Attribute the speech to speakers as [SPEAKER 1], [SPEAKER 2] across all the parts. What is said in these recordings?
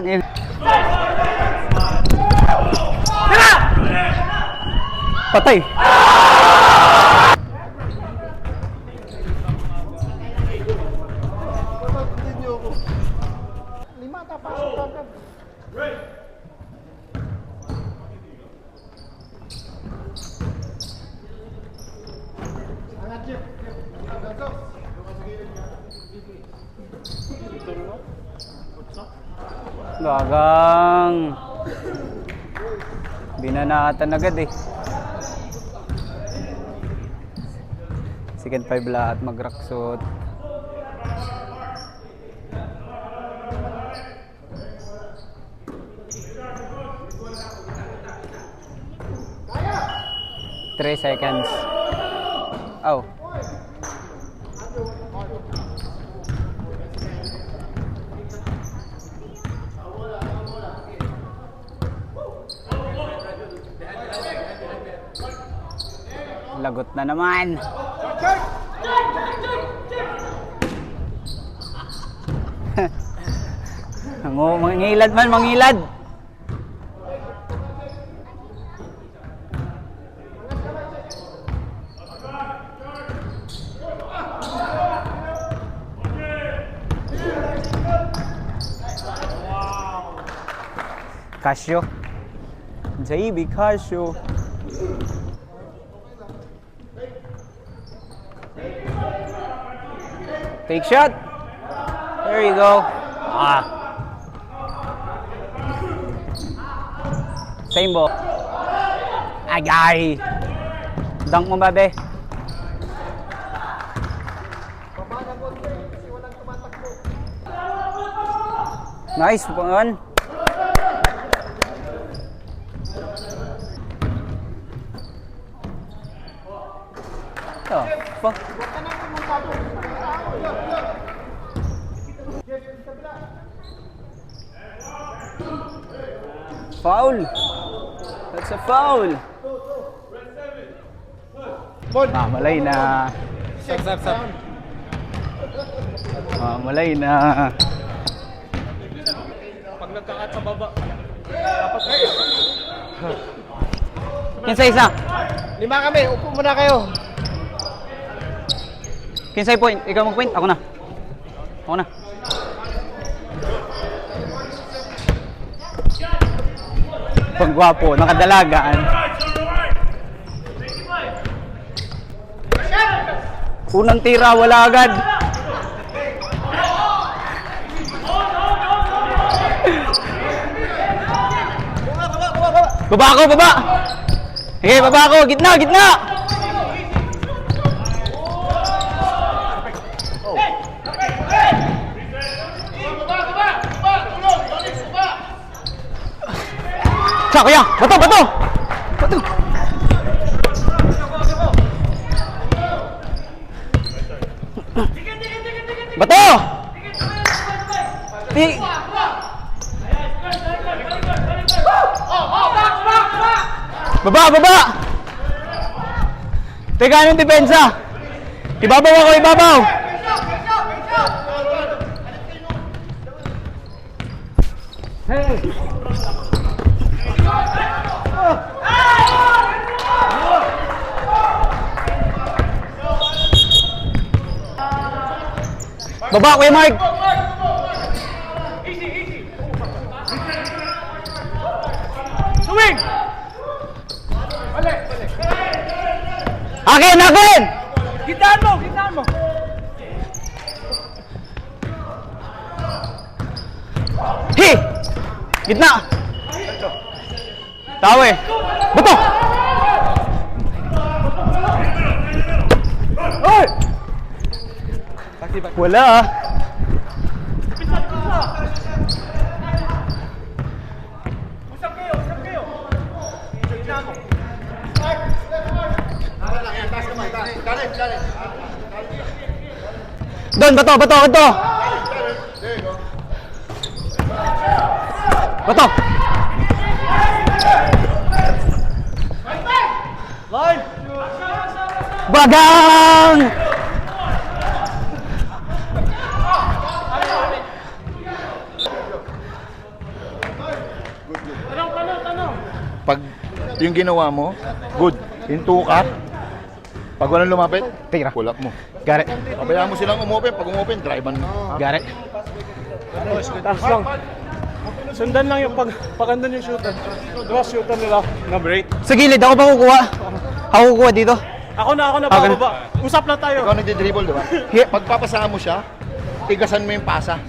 [SPEAKER 1] Tangin. Patay. Gagang. Binanatan agad eh. Second 5 lahat magraksot. Three seconds. Oh. Lagot na naman. Mangilad man, mangilad. Casio. JB Casio. Take shot. There you go. Same ball. Agay. Dunk mo ba, be? Nice one. Oh, fuck. Foul. That's a foul. Malay na. Malay na.
[SPEAKER 2] Pag nagkakat sa baba, dapat kayo.
[SPEAKER 1] Kinsa-isa.
[SPEAKER 2] 5 kami, upo muna kayo.
[SPEAKER 1] Kinsay point? Ikaw mag-point? Ako na. Ako na. Pagwapo, nakadalagaan. Unang tira, wala agad. Baba ako, baba! Sige, baba ako, gitna, gitna! Sa kuya, bato, bato! Bato! Bato! Baba, baba! Teka, anong depensa? Ibabaw ako, ibabaw! Hey! Baba, Kuya Mark! Swing! Akin, akin!
[SPEAKER 2] Gitaan mo, gitaan mo!
[SPEAKER 1] Hi! Gitna! Tawe! Bato! Oy! Wala ah!
[SPEAKER 2] Usap kayo, usap kayo! Gitaan mo!
[SPEAKER 1] Doon, bato, bato, bato! Bato!
[SPEAKER 2] Line!
[SPEAKER 1] Bagang!
[SPEAKER 3] Yung ginawa mo, good. Hinto ka. Pag walang lumapit,
[SPEAKER 1] Tira.
[SPEAKER 3] pull up mo.
[SPEAKER 1] Got it.
[SPEAKER 3] Pabayaan mo silang umopen. Pag umopen, drive-an mo.
[SPEAKER 1] Got it.
[SPEAKER 2] Taas lang. Sundan lang yung pag andun yung shooter. Diba shooter nila na break.
[SPEAKER 1] Sa gilid, ako ba kukuha? Ako kukuha dito.
[SPEAKER 2] Ako na
[SPEAKER 1] Okay.
[SPEAKER 2] bababa. Usap lang tayo.
[SPEAKER 3] Ikaw nagdi-dribble, di ba?
[SPEAKER 1] Yeah.
[SPEAKER 3] Pagpapasahan mo siya, tigasan mo yung pasa.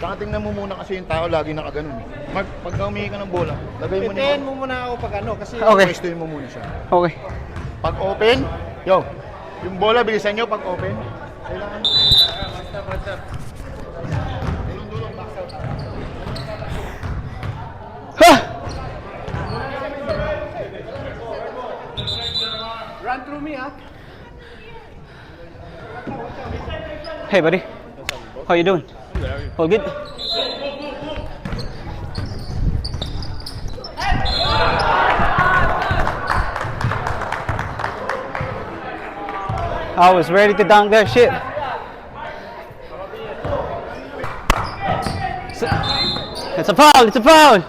[SPEAKER 3] Saka tingnan mo muna kasi yung tao lagi nakaganon. Mark, pag humingi ka ng bola, lagay mo
[SPEAKER 2] Pintayin
[SPEAKER 3] niya.
[SPEAKER 2] mo muna ako pag ano kasi
[SPEAKER 1] Okay.
[SPEAKER 3] Pwestuhin mo muna siya.
[SPEAKER 1] Okay.
[SPEAKER 3] Pag open, yo, yung bola bilisan nyo pag open. Kailangan.
[SPEAKER 1] Ha!
[SPEAKER 2] run through me ah.
[SPEAKER 1] Hey, buddy. How you doing? All good? I was ready to dunk that shit. It's a foul. It's a foul.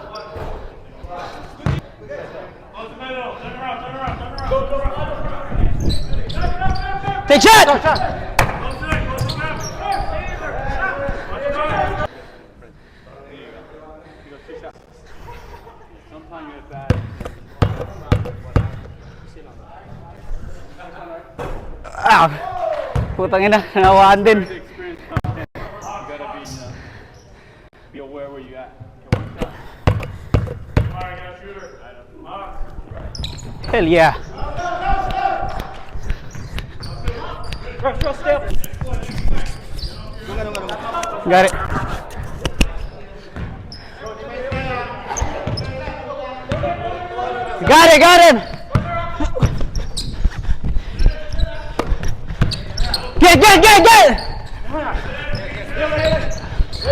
[SPEAKER 1] Take shot. Ah, putang ina, nawaan din.
[SPEAKER 2] Be aware where you at.
[SPEAKER 1] Hell yeah.
[SPEAKER 2] Rush step.
[SPEAKER 1] Got it. Got him. Get.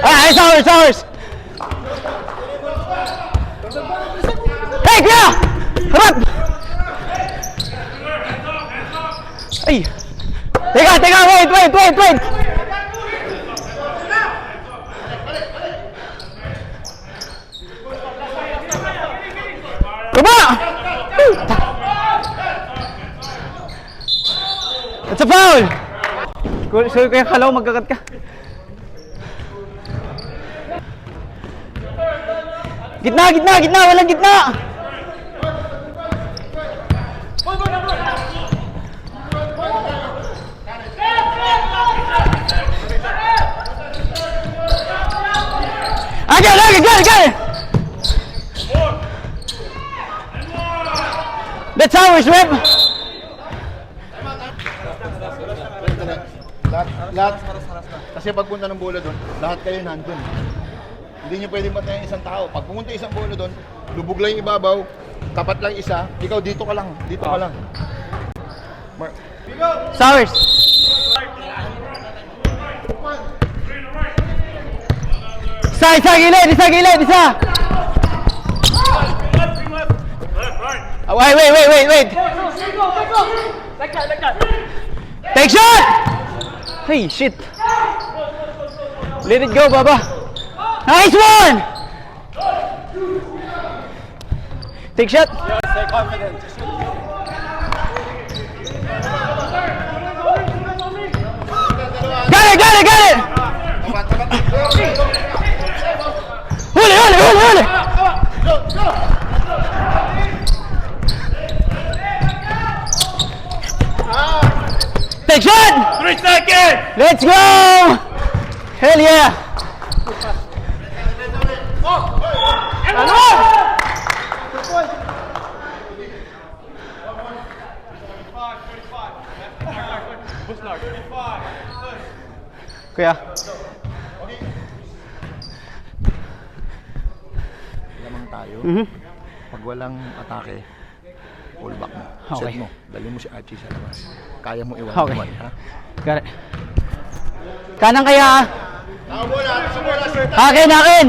[SPEAKER 1] Ah, it's ours. Hey, kuya! Harap! Ay! Teka, wait! Come on! It's a foul! So, kaya kalaw magkakat ka. Gitna! Walang gitna! Got it! That's ours, Rep!
[SPEAKER 3] Lahat. Kasi pagpunta ng bola doon, lahat kayo nandun. Hindi nyo pwedeng matayin isang tao. Pag pumunta isang bola doon, lubog lang yung ibabaw, tapat lang isa, ikaw dito ka lang.
[SPEAKER 1] Sours! Isa gilid! Oh, wait!
[SPEAKER 2] Like that.
[SPEAKER 1] Take shot! Hey, shit! Let it go, Baba! Nice one! Take shot!
[SPEAKER 2] Stay confident.
[SPEAKER 1] Got it! Huli! Take shot!
[SPEAKER 2] 3 seconds!
[SPEAKER 1] Let's go! Hell yeah! Kuya,
[SPEAKER 3] Lamang tayo. Pag walang atake, pull back mo.
[SPEAKER 1] Okay.
[SPEAKER 3] Set mo. Dali mo si Archie sa labas. Kaya mo iwan.
[SPEAKER 1] Okay.
[SPEAKER 3] Ha?
[SPEAKER 1] got it. Kanan kaya ah?
[SPEAKER 3] Nakabola!
[SPEAKER 1] Akin!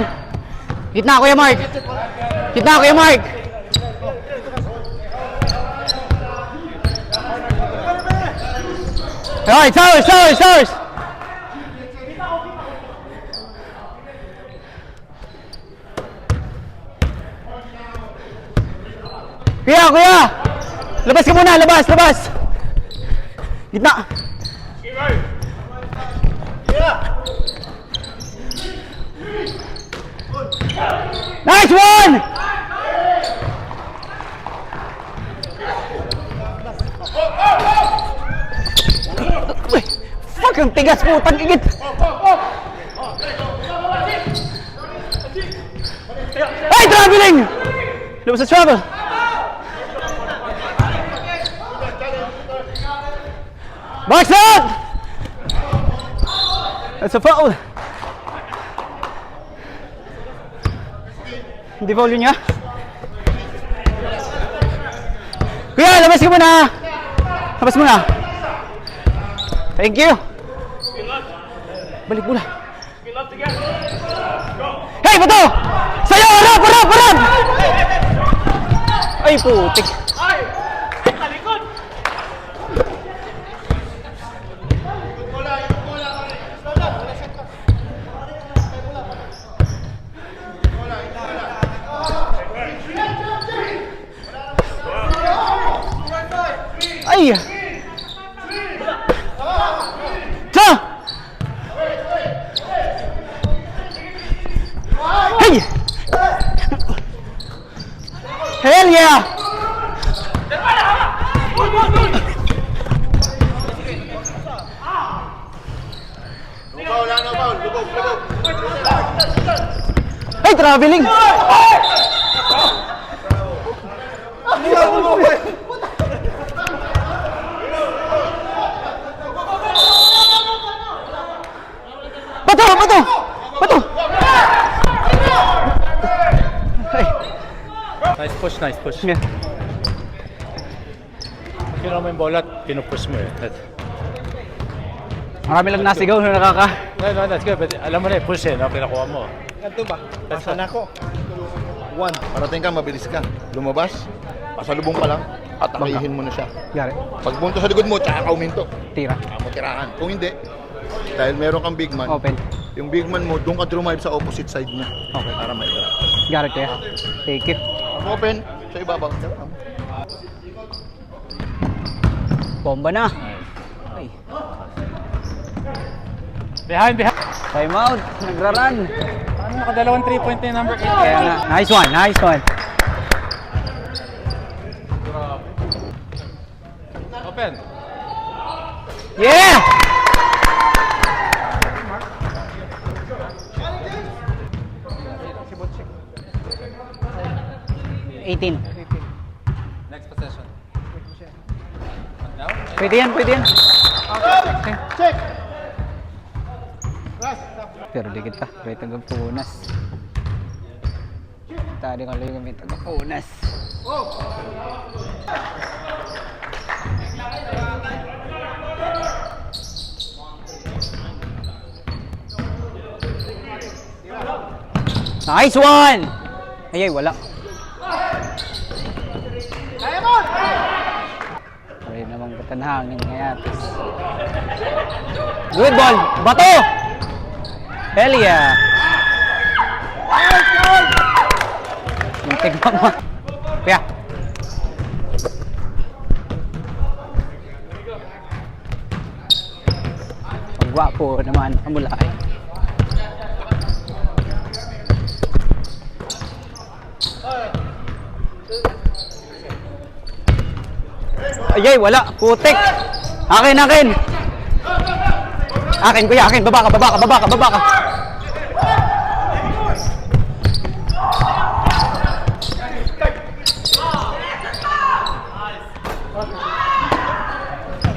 [SPEAKER 1] Gitna, Kuya Mark! Alright, sours! Kuya, kuya! Labas ka muna, labas, labas! Gitna! Nice one! Uy, fuck, ang tigas mo, tag-igit! Ay, traveling! Labas sa travel! Box out! That's a foul! Hindi foul yun niya? Kuya, labas ka muna! Labas muna! Thank you! Balik muna! Hey, bato! Sa'yo! Harap! Harap! Harap! Ay, putik! Ay! Ta! Hey! Hell yeah! Ay, traveling! Bato! Bato! Bato! Ay.
[SPEAKER 2] Nice push, nice push.
[SPEAKER 1] Yeah.
[SPEAKER 2] Kinuha mo yung bola at pinupush mo eh.
[SPEAKER 1] Marami lang nasigaw na nakaka...
[SPEAKER 2] No, that's good. But alam mo na eh, push eh, no? Pinakuha mo.
[SPEAKER 3] Ganito ba? Pasan ako. 1. Parating ka, mabilis ka. Lumabas, pasalubong ka lang, at atakihin mo na siya.
[SPEAKER 1] Yari.
[SPEAKER 3] Pag punto sa likod mo, tsaka ka uminto.
[SPEAKER 1] Tira.
[SPEAKER 3] Tsaka mo tirahan. Kung hindi, dahil meron kang big man,
[SPEAKER 1] Open.
[SPEAKER 3] yung big man mo, doon ka drumive sa opposite side niya.
[SPEAKER 1] Okay.
[SPEAKER 3] Para maitra.
[SPEAKER 1] Got it, kuya. Take it.
[SPEAKER 3] Open, sa ibabaw.
[SPEAKER 1] Bomba na. Ay.
[SPEAKER 2] Behind, behind.
[SPEAKER 1] Time out. Nagra-run.
[SPEAKER 2] Ano nakadalawang 3-point na yung number 8?
[SPEAKER 1] Kaya na. Nice one. Nice one.
[SPEAKER 2] Open.
[SPEAKER 1] Yeah! $18.
[SPEAKER 2] Next possession. Now?
[SPEAKER 1] Pwede yan, pwede yan.
[SPEAKER 3] Check!
[SPEAKER 1] Pero di kita, may tagapunas. Tadi kalau yung may tagapunas. Nice one! Ay, wala. Ay, namang katanhangin ngayon. Good ball! Bato! Hell yeah! Muntik mama. Kuya. Ang gwapo naman ang mulay. Ayay, wala. Putik. Akin, akin. Akin, kuya, akin. Baba ka, baba ka, baba ka, baba ka.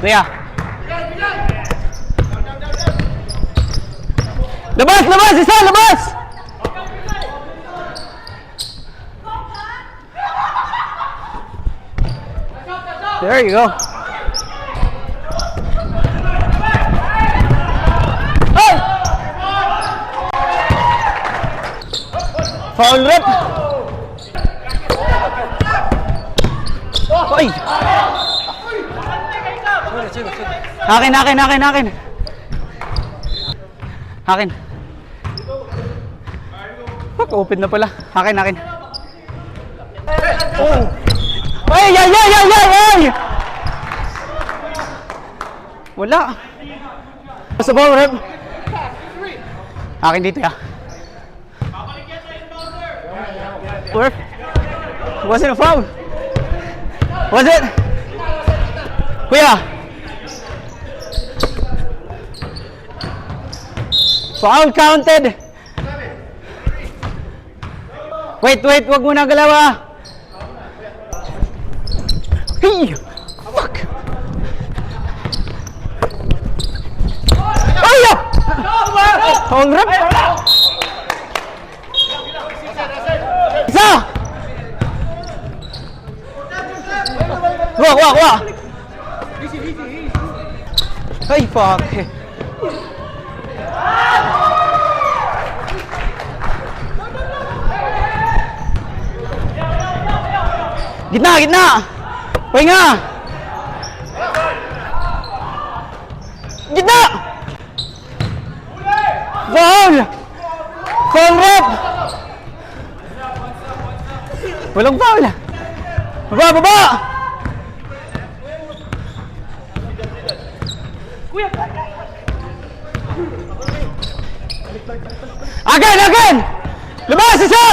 [SPEAKER 1] Kuya. Labas, labas, isa, labas. There you go. Hey! Foul rep. Oy! Akin, akin, akin, akin. Akin. Fuck, open na pala. Akin, akin. Oh! Ay, ay, ay, ay, ay, ay! Wala. Basta ball, rep. Akin dito, ya. Rep. Was it a foul? Was it? Kuya. Foul counted. Wait, wag muna galaw ah. Hey! Fuck! Ay! Foul rep! Isa! Wah! Ay, fuck! Gitna! Pahinga! Gitna! Foul! Foul rep! Walang foul! Baba! Again! Labas isa!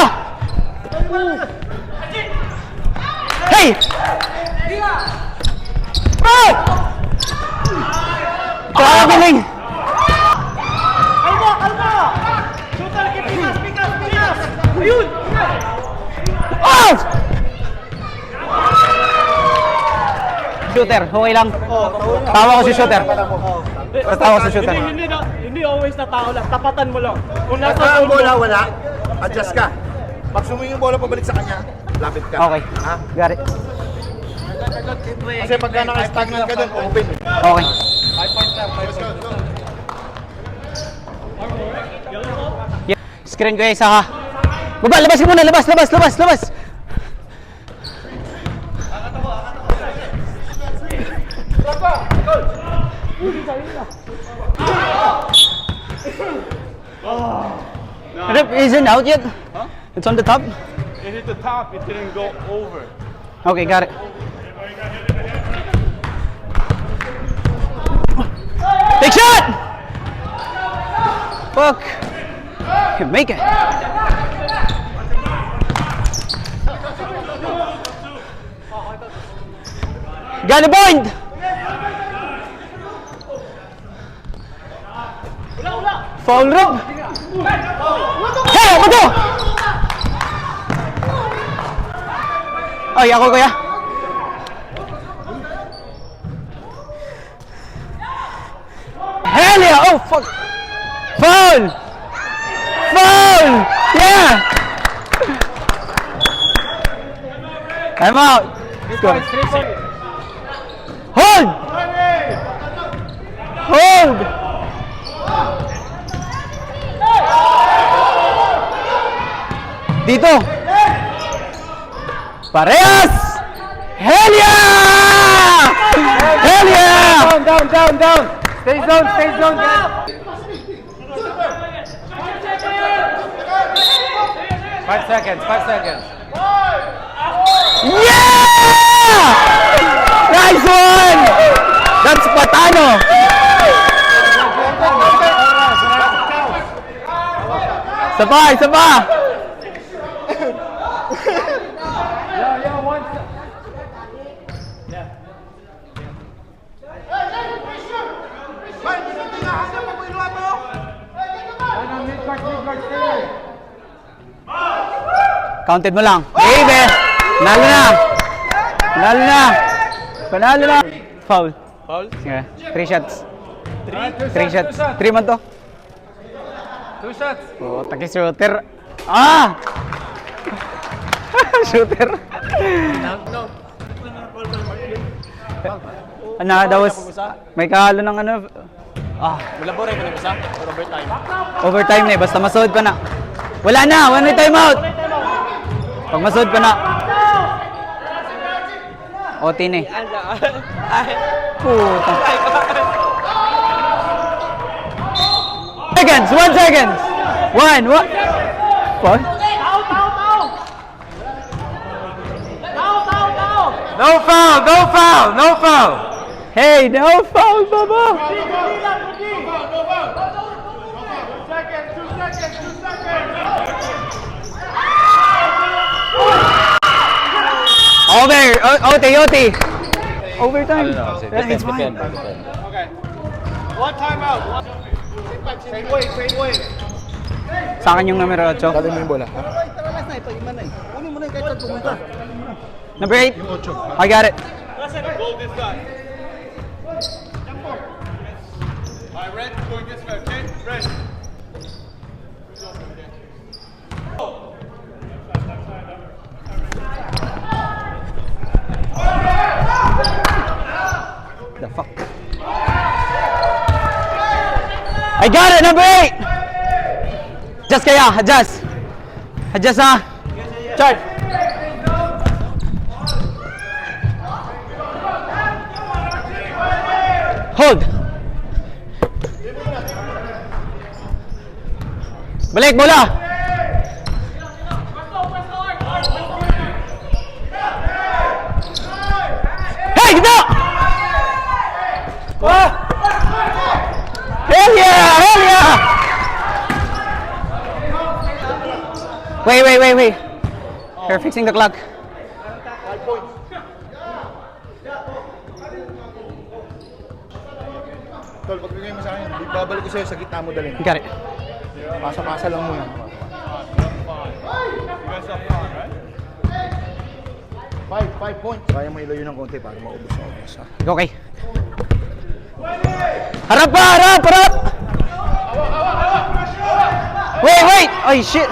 [SPEAKER 1] Hey! Oh! Pagaling!
[SPEAKER 2] Kalma! Shooter, pikas! Ayun!
[SPEAKER 1] Oh! Shooter, okay lang. Tawa ko si shooter. Tatawa si shooter.
[SPEAKER 2] Hindi always na tao lang. Tapatan mo lang. Kung nasa
[SPEAKER 3] Basta ang
[SPEAKER 2] goal
[SPEAKER 3] bola
[SPEAKER 2] mo,
[SPEAKER 3] wala, adjust ka. Pag sumingin yung bola pabalik sa kanya, lapit ka.
[SPEAKER 1] Okay.
[SPEAKER 3] Ha?
[SPEAKER 1] Got it.
[SPEAKER 3] Kasi pagka naka-stagnant ka doon, open.
[SPEAKER 1] Okay. Yeah. Screen ko yung isa ha. Baba, labas ka muna. Labas. Rep isn't out yet? Huh? It's on the top?
[SPEAKER 2] it hit the top, it didn't go over.
[SPEAKER 1] Okay, got it. Big shot! Fuck. You make it. Got the point! Foul rep! Hey, apa tu? Oh, ya, aku ya. Hell yeah! Oh, fuck! Foul! Yeah! Time out! Let's go. Hold! Dito! Parehas! Hell yeah!
[SPEAKER 2] Down. Stay zone, guys. 5 seconds.
[SPEAKER 1] Yeah! Nice one! That's Patano! Sabay! Counted mo lang. Baby! Panalo na! Foul. Yeah. 3 shots. 3 shots. 3 man to.
[SPEAKER 2] 2 shots.
[SPEAKER 1] Oh, taki shooter. Ah! Shooter. Ano, that was... May kahalo ng ano...
[SPEAKER 2] Wala ba rin isa? Or overtime?
[SPEAKER 1] Overtime na eh, basta masod pa na. Wala na, 1 way time out. Pag masod pa na. OT na eh. Puta. 1 second. 1. What?
[SPEAKER 4] No foul! No foul! No foul!
[SPEAKER 1] Hey, no foul, Baba! Over! OT, OT! Overtime. Yeah, it's fine.
[SPEAKER 2] One timeout. Same way.
[SPEAKER 1] Sa akin yung numero 8.
[SPEAKER 3] Dali mo yung bola.
[SPEAKER 1] Number 8. I got it.
[SPEAKER 2] Goal this guy. Alright, Red, going this way, okay? Red.
[SPEAKER 1] The fuck? I got it, number 8! Adjust kaya, adjust. Adjust ha. Charge. Hold. Balik, bola. Hey, ganda! Hell yeah! Hell yeah! Wait. They're fixing the clock.
[SPEAKER 3] Tol, pagbigay mo sa akin, babalik ko sa'yo sa gitna mo dalhin.
[SPEAKER 1] Got it.
[SPEAKER 3] Pasa-pasa lang muna. 5 points. Kaya mo ilayo ng konti para maubos sa oras. Ha?
[SPEAKER 1] Okay. Harap pa! Harap! Wait! Ay, shit!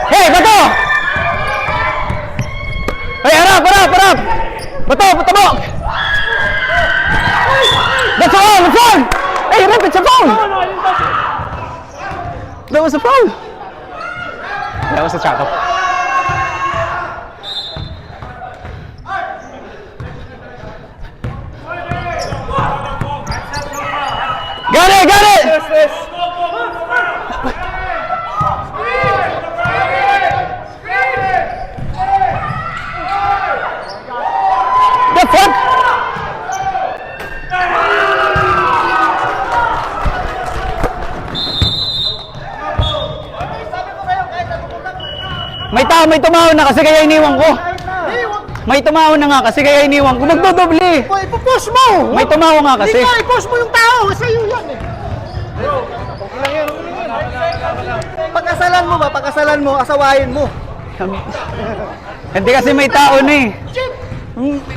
[SPEAKER 1] Hey, bato! Hey, harap! Bato mo! That's all! Hey, rip, it's a foul! That was a foul! That was a trap. Got it! The fuck? May tumawon na kasi kaya iniwan ko. May tumawon na nga kasi kaya iniwan ko. Magdodoble.
[SPEAKER 5] Ipupush mo!
[SPEAKER 1] May tumawon nga kasi.
[SPEAKER 5] Hindi ka, ipush mo yung tao! Sa'yo yan eh! Pagkasalan mo, asawahin mo.
[SPEAKER 1] Hindi kasi may tao na eh.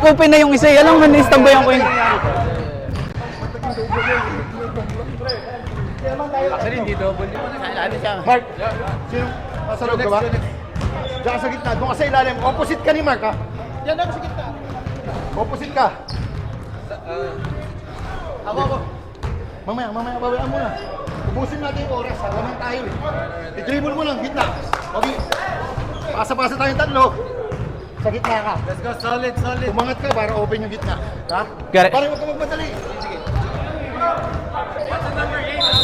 [SPEAKER 1] Open na yung isa eh. Alam mo, nistambayan ko yung...
[SPEAKER 3] Mark, sino? Nasa loob ka ba? Diyan ka sa gitna. Doon ka sa ilalim. Opposite ka ni Mark, ha?
[SPEAKER 5] Yan ako sa gitna.
[SPEAKER 3] Opposite ka. Ako. Mamaya, babayaan mo na. Ubusin natin yung oras, ha? Laman tayo eh. I-dribble mo lang, gitna. Okay. Pasa-pasa tayong tatlo. Sa gitna ka.
[SPEAKER 4] Let's go, solid.
[SPEAKER 3] Umangat ka para open yung gitna. Ha?
[SPEAKER 1] Got it.
[SPEAKER 3] Para huwag ka magmadali.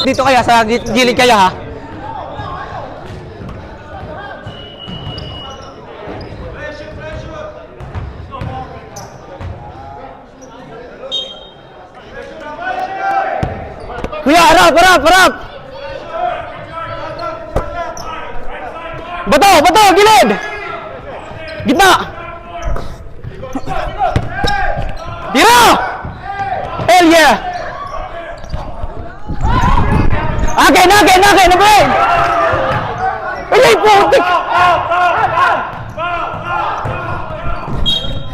[SPEAKER 1] Dito kaya, sa gilid kaya ha? Kuya, harap! Bato! Gilid! Gitna! Tira! Hell yeah! Akin! Nabre! Ay, putik!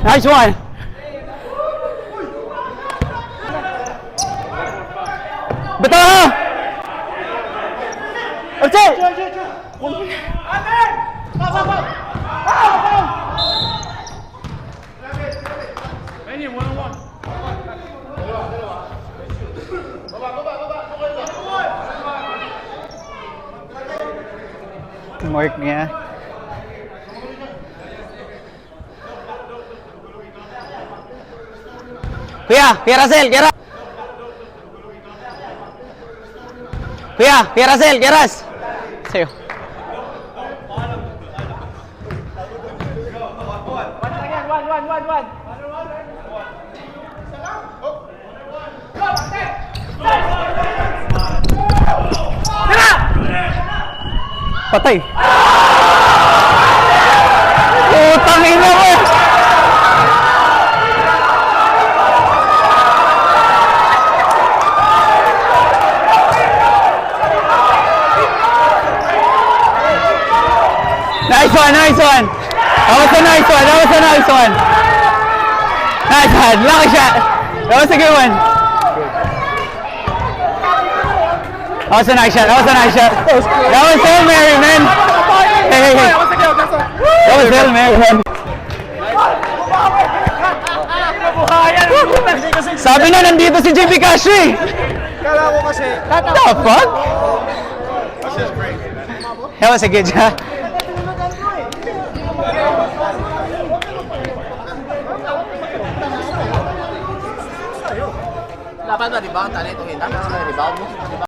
[SPEAKER 1] Nice one! Betul ha? Oke! Marknya. Kuya Russell, kira. Kuya Russell, Kuya Ras. Sa'yo. Patay. Putang ina mo. Nice one, nice one. That was a nice one, that was a nice one. Nice one, lucky shot. That was a good one. That was a nice shot, that was a nice shot. That was Hail Mary, man. Hey. That was Hail Mary, man. Sabi na, nandito si JP Castro eh.
[SPEAKER 5] Kala ko kasi.
[SPEAKER 1] What the fuck? That was a good shot.
[SPEAKER 5] Dapat ba, di ba? Talento kita. Di ba?